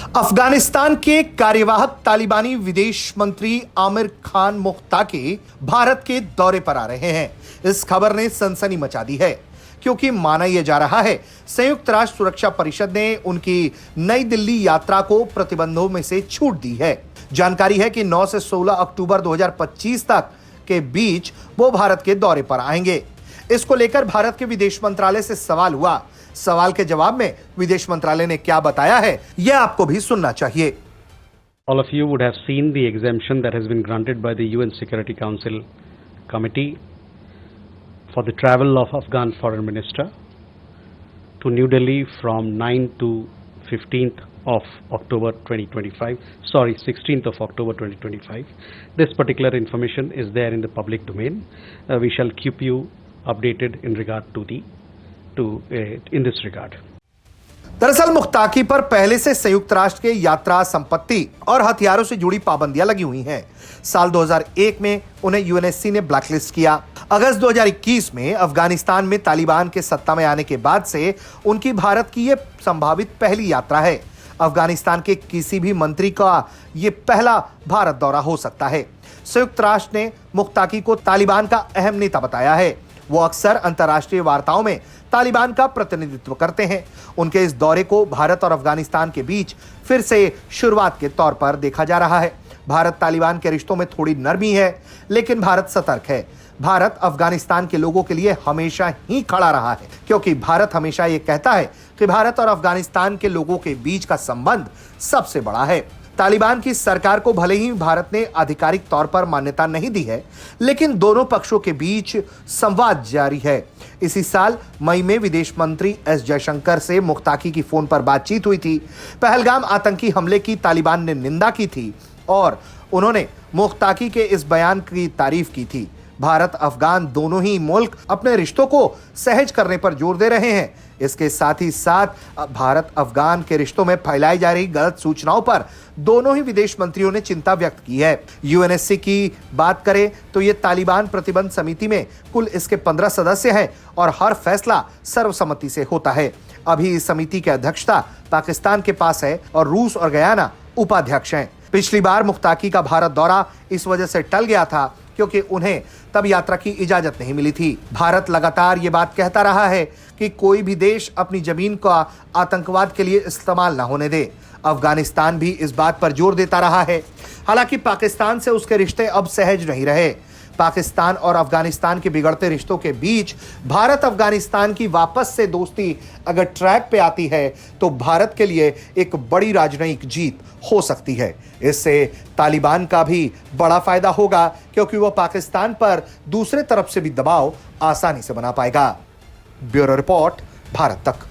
अफगानिस्तान के कार्यवाहक तालिबानी विदेश मंत्री आमिर खान मुख्ताकी भारत के दौरे पर आ रहे हैं। इस खबर ने सनसनी मचा दी है क्योंकि माना यह जा रहा है संयुक्त राष्ट्र सुरक्षा परिषद ने उनकी नई दिल्ली यात्रा को प्रतिबंधों में से छूट दी है। जानकारी है कि 9 से 16 अक्टूबर 2025 तक के बीच वो भारत के दौरे पर आएंगे। इसको लेकर भारत के विदेश मंत्रालय से सवाल हुआ। सवाल के जवाब में विदेश मंत्रालय ने क्या बताया है, यह आपको भी सुनना चाहिए। All of you would have seen the exemption that has been granted by the UN Security Council Committee for the travel of Afghan Foreign Minister to New Delhi from 9 to 15th of October 2025. 16th of October 2025. This particular information is there in the public domain. We shall keep you updated in regard to in this regard. दरअसल मुख्ताकी पर पहले से संयुक्त राष्ट्र के यात्रा, संपत्ति और हथियारों से जुड़ी पाबंदियां लगी हुई हैं। साल 2001 में उन्हें यूएनएससी ने ब्लैकलिस्ट किया। अगस्त 2021 में अफगानिस्तान में तालिबान के सत्ता में आने के बाद से उनकी भारत की यह संभावित पहली यात्रा है। अफगानिस्तान के किसी भी मंत्री का यह पहला भारत दौरा हो सकता है। संयुक्त राष्ट्र ने मुख्ताकी को तालिबान का अहम नेता बताया है। वो अक्सर अंतर्राष्ट्रीय वार्ताओं में तालिबान का प्रतिनिधित्व करते हैं। उनके इस दौरे को भारत और अफगानिस्तान के बीच फिर से शुरुआत के तौर पर देखा जा रहा है। भारत तालिबान के रिश्तों में थोड़ी नरमी है, लेकिन भारत सतर्क है। भारत अफगानिस्तान के लोगों के लिए हमेशा ही खड़ा रहा है, क्योंकि भारत हमेशा ये कहता है कि भारत और अफगानिस्तान के लोगों के बीच का संबंध सबसे बड़ा है। तालिबान की सरकार को भले ही भारत ने आधिकारिक तौर पर मान्यता नहीं दी है, लेकिन दोनों पक्षों के बीच संवाद जारी है। इसी साल मई में विदेश मंत्री एस जयशंकर से मुख्ताकी की फोन पर बातचीत हुई थी। पहलगाम आतंकी हमले की तालिबान ने निंदा की थी और उन्होंने मुख्ताकी के इस बयान की तारीफ की थी। भारत अफगान दोनों ही मुल्क अपने रिश्तों को सहज करने पर जोर दे रहे हैं। इसके साथ ही साथ भारत अफगान के रिश्तों में फैलाई जा रही गलत सूचनाओं पर दोनों ही विदेश मंत्रियों ने चिंता व्यक्त की है। यूएनएससी की बात करें तो ये तालिबान प्रतिबंध समिति में कुल इसके 15 सदस्य हैं और हर फैसला सर्वसम्मति से होता है। अभी इस समिति की अध्यक्षता पाकिस्तान के पास है और रूस और गयाना उपाध्यक्ष हैं। पिछली बार मुख्ताकी का भारत दौरा इस वजह से टल गया था क्योंकि उन्हें तब यात्रा की इजाजत नहीं मिली थी। भारत लगातार ये बात कहता रहा है कि कोई भी देश अपनी जमीन का आतंकवाद के लिए इस्तेमाल ना होने दे। अफगानिस्तान भी इस बात पर जोर देता रहा है। हालांकि पाकिस्तान से उसके रिश्ते अब सहज नहीं रहे। पाकिस्तान और अफगानिस्तान के बिगड़ते रिश्तों के बीच भारत अफगानिस्तान की वापस से दोस्ती अगर ट्रैक पे आती है तो भारत के लिए एक बड़ी राजनयिक जीत हो सकती है। इससे तालिबान का भी बड़ा फायदा होगा, क्योंकि वह पाकिस्तान पर दूसरे तरफ से भी दबाव आसानी से बना पाएगा। ब्यूरो रिपोर्ट, भारत तक।